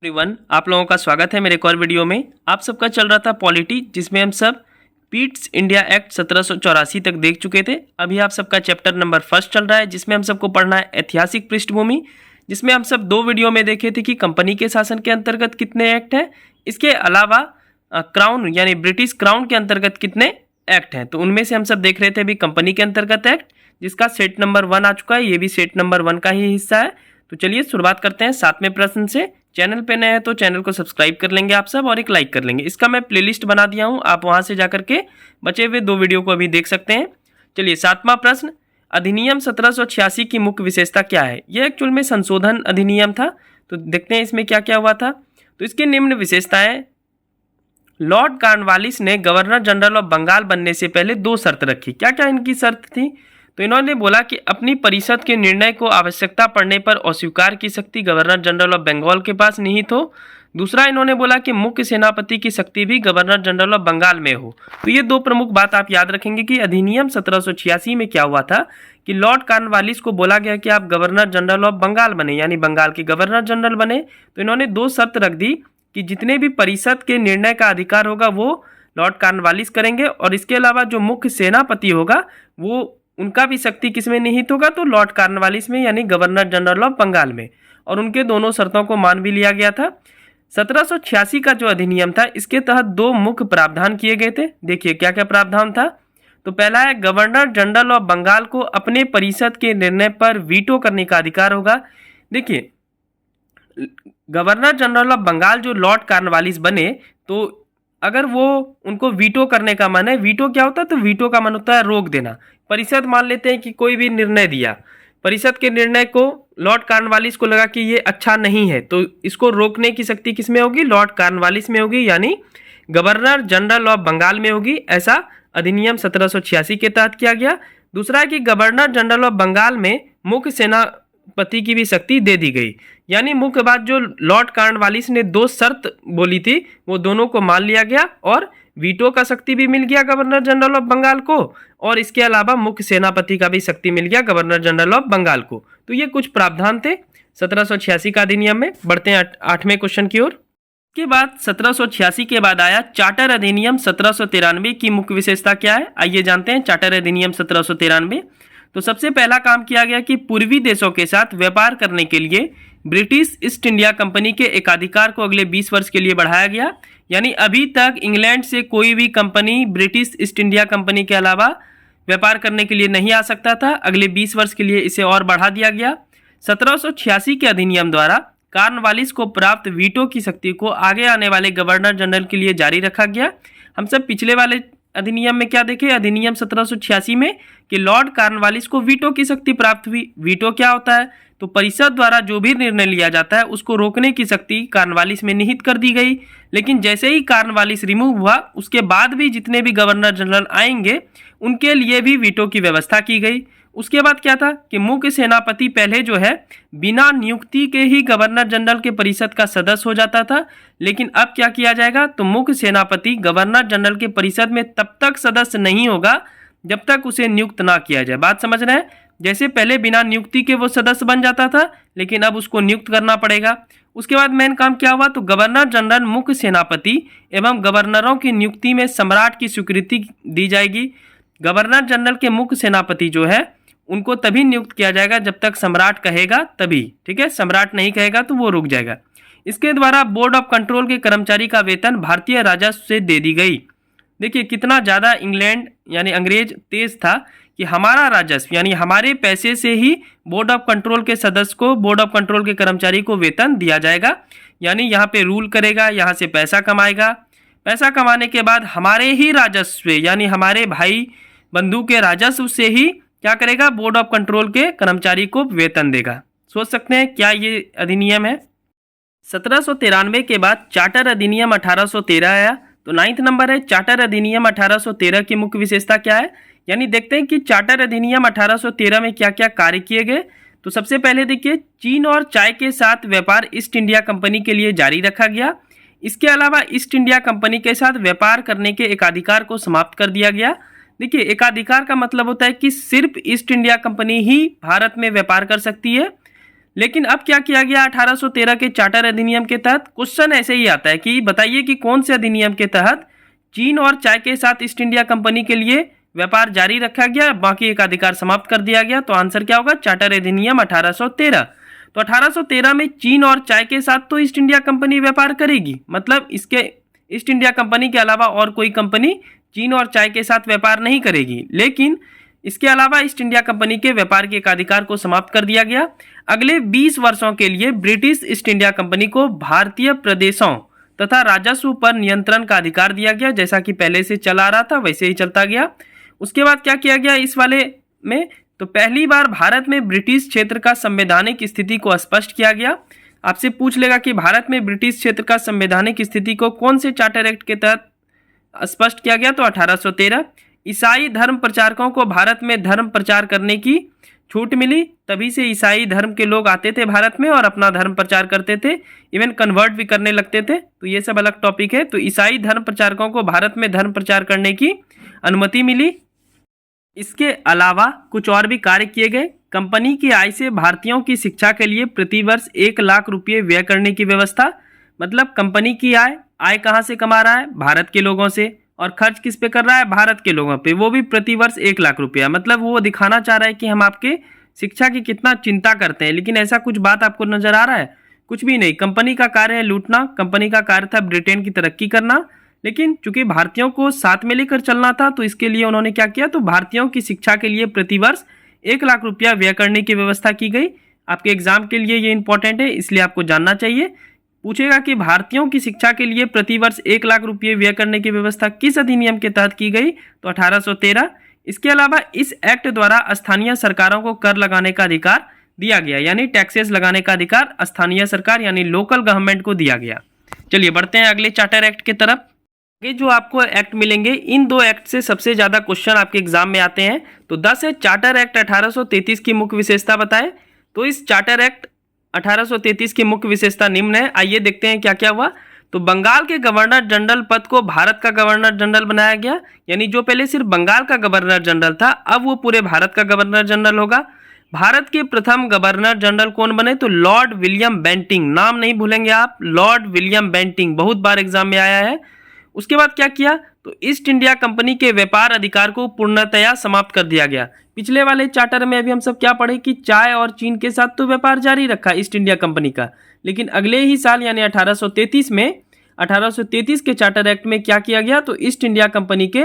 Everyone, आप लोगों का स्वागत है मेरे एक और वीडियो में। आप सबका चल रहा था पॉलिटी, जिसमें हम सब पीट्स इंडिया एक्ट 1784 तक देख चुके थे। अभी आप सबका चैप्टर नंबर फर्स्ट चल रहा है, जिसमें हम सबको पढ़ना है ऐतिहासिक पृष्ठभूमि, जिसमें हम सब दो वीडियो में देखे थे कि कंपनी के शासन के अंतर्गत कितने एक्ट हैं, इसके अलावा क्राउन यानी ब्रिटिश क्राउन के अंतर्गत कितने एक्ट हैं। तो उनमें से हम सब देख रहे थे अभी कंपनी के अंतर्गत एक्ट, जिसका सेट नंबर 1 आ चुका है। ये भी सेट नंबर 1 का ही हिस्सा है। तो चलिए शुरुआत करते हैं 7वें प्रश्न से। चैनल पे नए हैं तो चैनल को सब्सक्राइब कर लेंगे आप सब और एक लाइक कर लेंगे। इसका मैं प्लेलिस्ट बना दिया हूँ, आप वहां से जाकर के बचे हुए दो वीडियो को अभी देख सकते हैं। चलिए 7वां प्रश्न, अधिनियम 1786 की मुख्य विशेषता क्या है। यह एक्चुअल में संशोधन अधिनियम था, तो देखते हैं इसमें क्या क्या हुआ था। तो इसके निम्न विशेषताएं, लॉर्ड कॉर्नवालिस ने गवर्नर जनरल ऑफ बंगाल बनने से पहले दो शर्त रखी। क्या क्या इनकी शर्त थी? तो इन्होंने बोला कि अपनी परिषद के निर्णय को आवश्यकता पड़ने पर अस्वीकार की शक्ति गवर्नर जनरल ऑफ बंगाल के पास निहित हो। दूसरा, इन्होंने बोला कि मुख्य सेनापति की शक्ति भी गवर्नर जनरल ऑफ बंगाल में हो। तो ये दो प्रमुख बात आप याद रखेंगे कि अधिनियम 1786 में क्या हुआ था कि लॉर्ड कॉर्नवालिस को बोला गया कि आप गवर्नर जनरल ऑफ बंगाल बने, यानी बंगाल के गवर्नर जनरल बने। तो इन्होंने दो शर्त रख दी कि जितने भी परिषद के निर्णय का अधिकार होगा वो लॉर्ड कॉर्नवालिस करेंगे, और इसके अलावा जो मुख्य सेनापति होगा वो उनका भी शक्ति किसमें निहित होगा, तो लॉर्ड कॉर्नवालिस में, यानी गवर्नर जनरल ऑफ बंगाल में। और उनके दोनों शर्तों को मान भी लिया गया था। 1786 का जो अधिनियम था, इसके तहत दो मुख्य प्रावधान किए गए थे। देखिए क्या क्या प्रावधान था। तो पहला है, गवर्नर जनरल ऑफ बंगाल को अपने परिषद के निर्णय पर वीटो करने का अधिकार होगा। देखिए, गवर्नर जनरल ऑफ बंगाल जो लॉर्ड कॉर्नवालिस बने, तो अगर वो उनको वीटो करने का मन है, वीटो क्या होता है, तो वीटो का मन होता है रोक देना। परिषद मान लेते हैं कि कोई भी निर्णय दिया, परिषद के निर्णय को लॉर्ड कॉर्नवालिस को लगा कि ये अच्छा नहीं है, तो इसको रोकने की शक्ति किसमें होगी, लॉर्ड कॉर्नवालिस में होगी, यानी गवर्नर जनरल ऑफ बंगाल में होगी। ऐसा अधिनियम 1786 के तहत किया गया। दूसरा है कि गवर्नर जनरल ऑफ बंगाल में मुख्य सेनापति की भी शक्ति दे दी गई। यानी मुख्य बात, जो लॉर्ड कॉर्नवालिस ने दो शर्त बोली थी वो दोनों को मान लिया गया, और वीटो का शक्ति भी मिल गया गवर्नर जनरल ऑफ बंगाल को, और इसके अलावा मुख्य सेनापति का भी शक्ति मिल गया गवर्नर जनरल ऑफ बंगाल को। तो ये कुछ प्रावधान थे 1786 का अधिनियम में। बढ़ते हैं 8वें क्वेश्चन की ओर। के बाद 1786 के बाद आया चार्टर अधिनियम 1793 की मुख्य विशेषता क्या है, आइए जानते हैं। चार्टर अधिनियम 1793, तो सबसे पहला काम किया गया कि पूर्वी देशों के साथ व्यापार करने के लिए ब्रिटिश ईस्ट इंडिया कंपनी के एकाधिकार को अगले 20 वर्ष के लिए बढ़ाया गया। यानी अभी तक इंग्लैंड से कोई भी company British east India company के अलावा व्यापार करने के लिए नहीं आ सकता था। अगले 20 वर्ष के लिए इसे और बढ़ा दिया गया। 1786 के अधिनियम द्वारा कॉर्नवालिस को प्राप्त वीटो की शक्ति को आगे आने वाले गवर्नर जनरल के लिए जारी रखा गया। हम सब पिछले वाले अधिनियम में क्या देखे, अधिनियम 1786 में, कि लॉर्ड कॉर्नवालिस को वीटो की शक्ति प्राप्त हुई। वीटो क्या होता है, तो परिषद द्वारा जो भी निर्णय लिया जाता है उसको रोकने की शक्ति कॉर्नवालिस में निहित कर दी गई। लेकिन जैसे ही कॉर्नवालिस रिमूव हुआ, उसके बाद भी जितने भी गवर्नर जनरल आएंगे उनके लिए भी वीटो की व्यवस्था की गई। उसके बाद क्या था कि मुख्य सेनापति पहले जो है बिना नियुक्ति के ही गवर्नर जनरल के परिषद का सदस्य हो जाता था, लेकिन अब क्या किया जाएगा, तो मुख्य सेनापति गवर्नर जनरल के परिषद में तब तक सदस्य नहीं होगा जब तक उसे नियुक्त ना किया जाए। बात समझ रहे हैं? जैसे पहले बिना नियुक्ति के वो सदस्य बन जाता था, लेकिन अब उसको नियुक्त करना पड़ेगा। उसके बाद मेन काम क्या हुआ, तो गवर्नर जनरल मुख्य सेनापति एवं गवर्नरों की नियुक्ति में सम्राट की स्वीकृति दी जाएगी। गवर्नर जनरल के मुख्य सेनापति जो है उनको तभी नियुक्त किया जाएगा जब तक सम्राट कहेगा तभी, ठीक है। सम्राट नहीं कहेगा तो वो रुक जाएगा। इसके द्वारा बोर्ड ऑफ कंट्रोल के कर्मचारी का वेतन भारतीय राजस्व से दे दी गई। देखिए कितना ज़्यादा इंग्लैंड यानी अंग्रेज तेज था कि हमारा राजस्व यानी हमारे पैसे से ही बोर्ड ऑफ कंट्रोल के सदस्य को, बोर्ड ऑफ कंट्रोल के कर्मचारी को वेतन दिया जाएगा। यानी यहाँ पे रूल करेगा, यहाँ से पैसा कमाएगा। पैसा कमाने के बाद हमारे ही राजस्व यानी हमारे भाई बंधु के राजस्व से ही क्या करेगा, बोर्ड ऑफ कंट्रोल के कर्मचारी को वेतन देगा। सोच सकते हैं क्या ये अधिनियम है। 1793 के बाद चार्टर अधिनियम 1813 आया। तो 9th नंबर है, चार्टर अधिनियम 1813 की मुख्य विशेषता क्या है। यानी देखते हैं कि चार्टर अधिनियम 1813 में क्या क्या कार्य किए गए। तो सबसे पहले देखिए, चीन और चाय के साथ व्यापार ईस्ट इंडिया कंपनी के लिए जारी रखा गया। इसके अलावा ईस्ट इंडिया कंपनी के साथ व्यापार करने के एकाधिकार को समाप्त कर दिया गया। देखिए एकाधिकार का मतलब होता है कि सिर्फ ईस्ट इंडिया कंपनी ही भारत में व्यापार कर सकती है, लेकिन अब क्या किया गया 1813 के चार्टर अधिनियम के तहत क्वेश्चन ऐसे ही आता है कि बताइए कि कौन से अधिनियम के तहत चीन और चाय के साथ ईस्ट इंडिया कंपनी के लिए व्यापार जारी रखा गया, बाकी एक अधिकार समाप्त कर दिया गया। तो आंसर क्या होगा, चार्टर अधिनियम 1813। तो 1813 में चीन और चाय के साथ तो ईस्ट इंडिया कंपनी व्यापार करेगी, मतलब इसके ईस्ट इंडिया कंपनी के अलावा और कोई कंपनी चीन और चाय के साथ व्यापार नहीं करेगी। लेकिन इसके अलावा ईस्ट इंडिया कंपनी के व्यापार के एकाधिकार को समाप्त कर दिया गया। अगले 20 वर्षों के लिए ब्रिटिश ईस्ट इंडिया कंपनी को भारतीय प्रदेशों तथा राजस्व पर नियंत्रण का अधिकार दिया गया, जैसा कि पहले से चला रहा था वैसे ही चलता गया। उसके बाद क्या किया गया इस वाले में, तो पहली बार भारत में ब्रिटिश क्षेत्र का संवैधानिक स्थिति को स्पष्ट किया गया। आपसे पूछ लेगा कि भारत में ब्रिटिश क्षेत्र का संवैधानिक स्थिति को कौन से चार्टर एक्ट के तहत स्पष्ट किया गया, तो 1813। ईसाई धर्म प्रचारकों को भारत में धर्म प्रचार करने की छूट मिली, तभी से ईसाई धर्म के लोग आते थे भारत में और अपना धर्म प्रचार करते थे, इवन कन्वर्ट भी करने लगते थे। तो ये सब अलग टॉपिक है। तो ईसाई धर्म प्रचारकों को भारत में धर्म प्रचार करने की अनुमति मिली। इसके अलावा कुछ और भी कार्य किए गए। कंपनी की आय से भारतीयों की शिक्षा के लिए प्रतिवर्ष 1 लाख रुपये व्यय करने की व्यवस्था, मतलब कंपनी की आय कहाँ से कमा रहा है, भारत के लोगों से, और खर्च किस पे कर रहा है, भारत के लोगों पे, वो भी प्रतिवर्ष 1 लाख रुपया। मतलब वो दिखाना चाह रहा है कि हम आपके शिक्षा की कितना चिंता करते हैं। लेकिन ऐसा कुछ बात आपको नजर आ रहा है, कुछ भी नहीं। कंपनी का कार्य है लूटना, कंपनी का कार्य था ब्रिटेन की तरक्की करना, लेकिन चूंकि भारतीयों को साथ में लेकर चलना था तो इसके लिए उन्होंने क्या किया, तो भारतीयों की शिक्षा के लिए प्रतिवर्ष 1 लाख रुपया व्यय करने की व्यवस्था की गई। आपके एग्जाम के लिए ये इंपॉर्टेंट है, इसलिए आपको जानना चाहिए। पूछेगा कि भारतीयों की शिक्षा के लिए प्रतिवर्ष 1 लाख रुपये व्यय करने की व्यवस्था किस अधिनियम के तहत की गई, तो 1813। इसके अलावा इस एक्ट द्वारा स्थानीय सरकारों को कर लगाने का अधिकार दिया गया, यानी टैक्सेस लगाने का अधिकार स्थानीय सरकार यानी लोकल गवर्नमेंट को दिया गया। चलिए बढ़ते हैं अगले चार्टर एक्ट की तरफ। ये जो आपको एक्ट मिलेंगे, इन 2 एक्ट से सबसे ज्यादा क्वेश्चन आपके एग्जाम में आते हैं। तो 10 है चार्टर एक्ट 1833 की मुख्य विशेषता बताएं। तो इस चार्टर एक्ट 1833 की मुख्य विशेषता निम्न है। आइए देखते हैं क्या क्या हुआ। तो बंगाल के गवर्नर जनरल पद को भारत का गवर्नर जनरल बनाया गया, यानी जो पहले सिर्फ बंगाल का गवर्नर जनरल था अब वो पूरे भारत का गवर्नर जनरल होगा। भारत के प्रथम गवर्नर जनरल कौन बने, तो लॉर्ड विलियम बेंटिंग। नाम नहीं भूलेंगे आप, लॉर्ड विलियम बेंटिंग, बहुत बार एग्जाम में आया है। उसके बाद क्या किया, तो ईस्ट इंडिया कंपनी के व्यापार अधिकार को पूर्णतया समाप्त कर दिया गया। पिछले वाले चार्टर में अभी हम सब क्या पढ़े कि चाय और चीन के साथ तो व्यापार जारी रखा ईस्ट इंडिया कंपनी का, लेकिन अगले ही साल यानी 1833 में 1833 के चार्टर एक्ट में क्या किया गया, तो ईस्ट इंडिया कंपनी के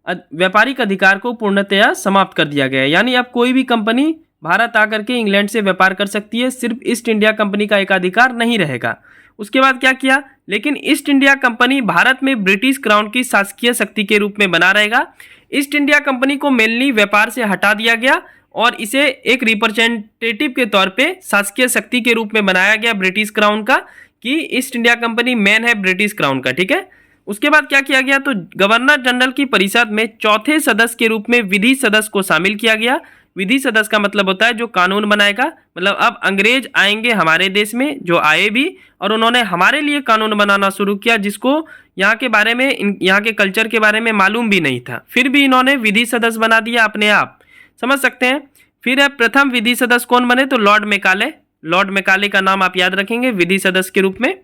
व्यापारिक अधिकार को पूर्णतया समाप्त कर दिया गया। यानी अब कोई भी कंपनी भारत आकर के इंग्लैंड से व्यापार कर सकती है, सिर्फ ईस्ट इंडिया कंपनी का एकाधिकार नहीं रहेगा। उसके बाद क्या किया, लेकिन ईस्ट इंडिया कंपनी भारत में ब्रिटिश क्राउन की शासकीय शक्ति के रूप में बना रहेगा। ईस्ट इंडिया कंपनी को मेनली व्यापार से हटा दिया गया और इसे एक रिप्रेजेंटेटिव के तौर पे शासकीय शक्ति के रूप में बनाया गया ब्रिटिश क्राउन का, कि ईस्ट इंडिया कंपनी मेन है ब्रिटिश क्राउन का, ठीक है। उसके बाद क्या किया गया, तो गवर्नर जनरल की परिषद में चौथे सदस्य के रूप में विधि सदस्य को शामिल किया गया। विधि सदस्य का मतलब होता है जो कानून बनाएगा, मतलब अब अंग्रेज आएंगे हमारे देश में, जो आए भी, और उन्होंने हमारे लिए कानून बनाना शुरू किया जिसको यहाँ के बारे में, यहाँ के कल्चर के बारे में मालूम भी नहीं था, फिर भी इन्होंने विधि सदस्य बना दिया अपने आप, समझ सकते हैं। फिर है प्रथम विधि सदस्य कौन बने, तो लॉर्ड मैकाले। लॉर्ड मैकाले का नाम आप याद रखेंगे विधि सदस्य के रूप में।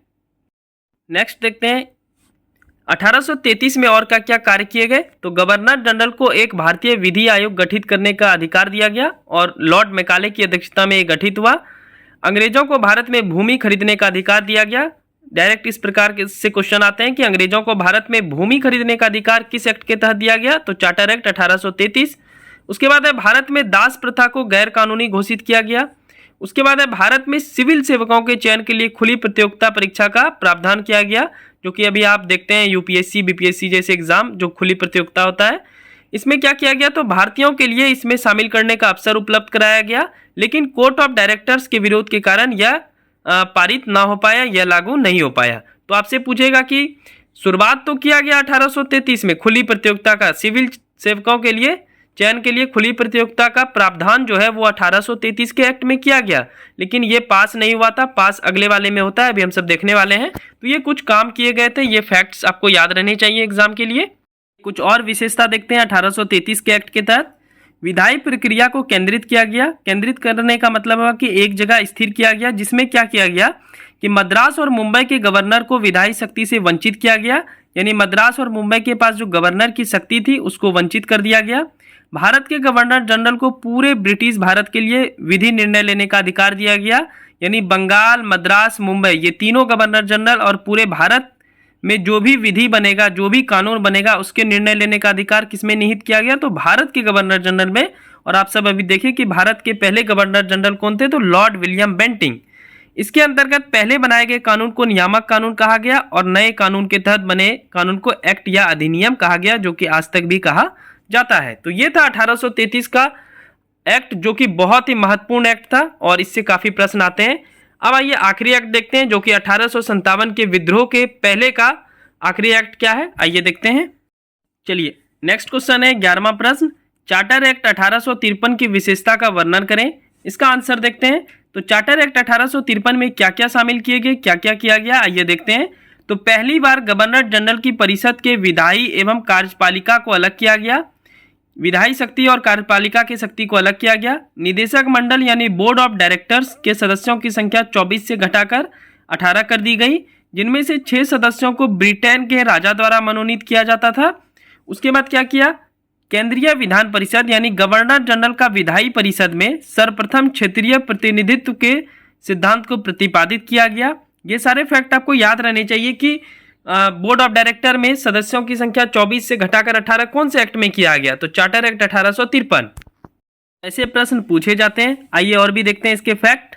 नेक्स्ट देखते हैं 1833 में और क्या क्या कार्य किए गए, तो गवर्नर जनरल को एक भारतीय विधि आयोग गठित करने का अधिकार दिया गया और लॉर्ड मैकाले की अध्यक्षता में यह गठित हुआ। अंग्रेजों को भारत में भूमि खरीदने का अधिकार दिया गया। डायरेक्ट इस प्रकार से क्वेश्चन आते हैं कि अंग्रेजों को भारत में भूमि खरीदने का अधिकार किस एक्ट के तहत दिया गया, तो चार्टर एक्ट 1833। उसके बाद है भारत में दास प्रथा को गैर कानूनी घोषित किया गया। उसके बाद है भारत में सिविल सेवकों के चयन के लिए खुली प्रतियोगिता परीक्षा का प्रावधान किया गया, जो कि अभी आप देखते हैं यूपीएससी बीपीएससी जैसे एग्जाम जो खुली प्रतियोगिता होता है। इसमें क्या किया गया, तो भारतीयों के लिए इसमें शामिल करने का अवसर उपलब्ध कराया गया, लेकिन कोर्ट ऑफ डायरेक्टर्स के विरोध के कारण यह पारित ना हो पाया, यह लागू नहीं हो पाया। तो आपसे पूछेगा कि शुरुआत तो किया गया 1833 में खुली प्रतियोगिता का, सिविल सेवकों के लिए चयन के लिए खुली प्रतियोगिता का प्रावधान जो है वो 1833 के एक्ट में किया गया, लेकिन ये पास नहीं हुआ था। पास अगले वाले में होता है, अभी हम सब देखने वाले हैं। तो ये कुछ काम किए गए थे, ये फैक्ट्स आपको याद रहने चाहिए एग्जाम के लिए। कुछ और विशेषता देखते हैं 1833 के एक्ट के तहत। विधायी प्रक्रिया को केंद्रित किया गया। केंद्रित करने का मतलब हुआ कि एक जगह स्थिर किया गया, जिसमें क्या किया गया कि मद्रास और मुंबई के गवर्नर को विधायी शक्ति से वंचित किया गया, यानी मद्रास और मुंबई के पास जो गवर्नर की शक्ति थी उसको वंचित कर दिया गया। भारत के गवर्नर जनरल को पूरे ब्रिटिश भारत के लिए विधि निर्णय लेने का अधिकार दिया गया, यानी बंगाल, मद्रास, मुंबई, ये तीनों गवर्नर जनरल और पूरे भारत में जो भी विधि बनेगा, जो भी कानून बनेगा, उसके निर्णय लेने का अधिकार किसमें निहित किया गया, तो भारत के गवर्नर जनरल में। और आप सब अभी देखिए कि भारत के पहले गवर्नर जनरल कौन थे, तो लॉर्ड विलियम बेंटिंग। इसके अंतर्गत पहले बनाए गए कानून को नियामक कानून कहा गया और नए कानून के तहत बने कानून को एक्ट या अधिनियम कहा गया, जो कि आज तक भी कहा जाता है। तो ये था 1833 का एक्ट, जो कि बहुत ही महत्वपूर्ण एक्ट था और इससे काफी प्रश्न आते हैं। अब आइए आखिरी एक्ट देखते हैं, जो कि 1857 के विद्रोह के पहले का आखिरी एक्ट क्या है, आइए देखते हैं। चलिए नेक्स्ट क्वेश्चन है 11वां प्रश्न, चार्टर एक्ट 1853 की विशेषता का वर्णन करें। इसका आंसर देखते हैं। तो चार्टर एक्ट 1853 में क्या क्या शामिल किए गए, क्या क्या किया गया, आइए देखते हैं। तो पहली बार गवर्नर जनरल की परिषद के विधायी एवं कार्यपालिका को अलग किया गया, विधायी शक्ति और कार्यपालिका की शक्ति को अलग किया गया। निदेशक मंडल यानी बोर्ड ऑफ डायरेक्टर्स के सदस्यों की संख्या 24 से घटाकर 18 कर दी गई, जिनमें से 6 सदस्यों को ब्रिटेन के राजा द्वारा मनोनीत किया जाता था। उसके बाद क्या किया, केंद्रीय विधान परिषद यानी गवर्नर जनरल का विधायी परिषद में सर्वप्रथम क्षेत्रीय प्रतिनिधित्व के सिद्धांत को प्रतिपादित किया गया। ये सारे फैक्ट आपको याद रहने चाहिए कि बोर्ड ऑफ डायरेक्टर में सदस्यों की संख्या 24 से घटाकर 18 कौन से एक्ट में किया गया, तो चार्टर एक्ट 1853। ऐसे प्रश्न पूछे जाते हैं। आइए और भी देखते हैं इसके फैक्ट।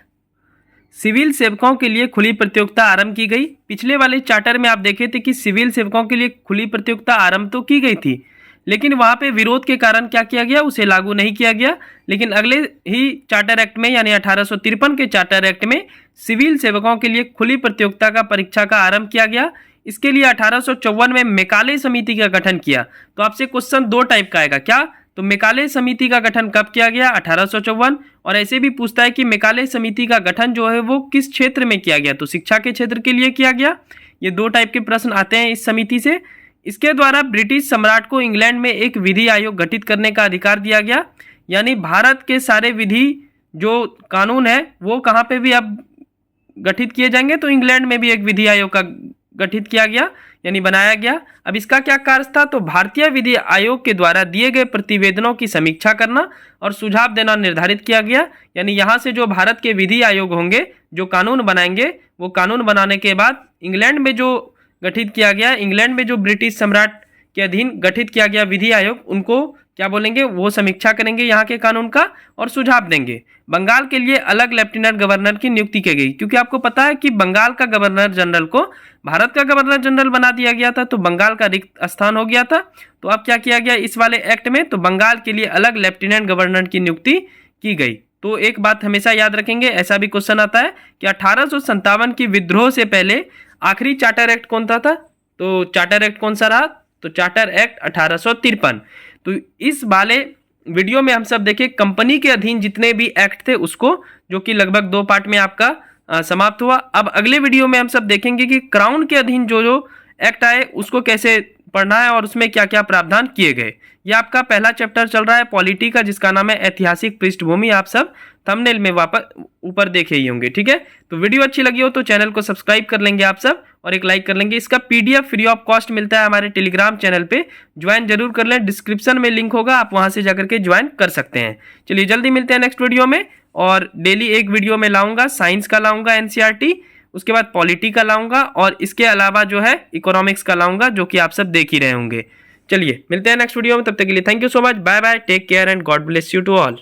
सिविल सेवकों के लिए खुली प्रतियोगिता आरंभ की गई। पिछले वाले चार्टर में आप देखे थे कि सिविल सेवकों के लिए खुली प्रतियोगिता आरंभ तो की गई थी, लेकिन वहां पे विरोध के कारण क्या किया गया, उसे लागू नहीं किया गया। लेकिन अगले ही चार्टर एक्ट में यानी 1853 के चार्टर एक्ट में सिविल सेवकों के लिए खुली प्रतियोगिता का परीक्षा का आरंभ किया गया। इसके लिए 1854 में मेकाले समिति का गठन किया। तो आपसे क्वेश्चन दो टाइप का आएगा, क्या, तो मेकाले समिति का गठन कब किया गया, 1854। और ऐसे भी पूछता है कि मेकाले समिति का गठन जो है वो किस क्षेत्र में किया गया, तो शिक्षा के क्षेत्र के लिए किया गया। ये दो टाइप के प्रश्न आते हैं इस समिति से। इसके द्वारा ब्रिटिश सम्राट को इंग्लैंड में एक विधि आयोग गठित करने का अधिकार दिया गया, यानी भारत के सारे विधि जो कानून है वो कहाँ पे भी अब गठित किए जाएंगे, तो इंग्लैंड में भी एक विधि आयोग का गठित किया गया यानी बनाया गया। अब इसका क्या कार्य था, तो भारतीय विधि आयोग के द्वारा दिए गए प्रतिवेदनों की समीक्षा करना और सुझाव देना निर्धारित किया गया। यानी यहाँ से जो भारत के विधि आयोग होंगे जो कानून बनाएंगे, वो कानून बनाने के बाद इंग्लैंड में जो गठित किया गया, इंग्लैंड में जो ब्रिटिश सम्राट के अधीन गठित किया गया विधि आयोग, उनको क्या बोलेंगे, वो समीक्षा करेंगे यहाँ के कानून का और सुझाव देंगे। बंगाल के लिए अलग लेफ्टिनेंट गवर्नर की नियुक्ति की गई, क्योंकि आपको पता है कि बंगाल का गवर्नर जनरल को भारत का गवर्नर जनरल बना दिया गया था, तो बंगाल का रिक्त स्थान हो गया था। तो अब क्या किया गया इस वाले एक्ट में, तो बंगाल के लिए अलग लेफ्टिनेंट गवर्नर की नियुक्ति की गई। तो एक बात हमेशा याद रखेंगे, ऐसा भी क्वेश्चन आता है कि 1857 की विद्रोह से पहले आखिरी चार्टर एक्ट कौन सा था, तो चार्टर एक्ट कौन सा रहा, तो चार्टर एक्ट 1853। तो इस वाले वीडियो में हम सब देखें कंपनी के अधीन जितने भी एक्ट थे उसको, जो कि लगभग 2 पार्ट में आपका समाप्त हुआ। अब अगले वीडियो में हम सब देखेंगे कि क्राउन के अधीन जो जो एक्ट आए उसको कैसे पढ़ना है और उसमें क्या क्या प्रावधान किए गए। यह आपका पहला चैप्टर चल रहा है पॉलिटी का, जिसका नाम है ऐतिहासिक पृष्ठभूमि। आप सब थंबनेल में वापस ऊपर देखे ही होंगे, ठीक है। तो वीडियो अच्छी लगी हो तो चैनल को सब्सक्राइब कर लेंगे आप सब और एक लाइक कर लेंगे। इसका पीडीएफ फ्री ऑफ कॉस्ट मिलता है हमारे टेलीग्राम चैनल पे, ज्वाइन जरूर कर लें, डिस्क्रिप्शन में लिंक होगा, आप वहां से जाकर के ज्वाइन कर सकते हैं। चलिए जल्दी मिलते हैं नेक्स्ट वीडियो में, और डेली एक वीडियो में लाऊंगा, साइंस का लाऊंगा एनसीईआरटी, उसके बाद पॉलिटी का लाऊंगा और इसके अलावा जो है इकोनॉमिक्स का लाऊंगा, जो कि आप सब देख ही रहे होंगे। चलिए मिलते हैं नेक्स्ट वीडियो में, तब तक के लिए thank you so much, bye bye, take care and God bless you to all.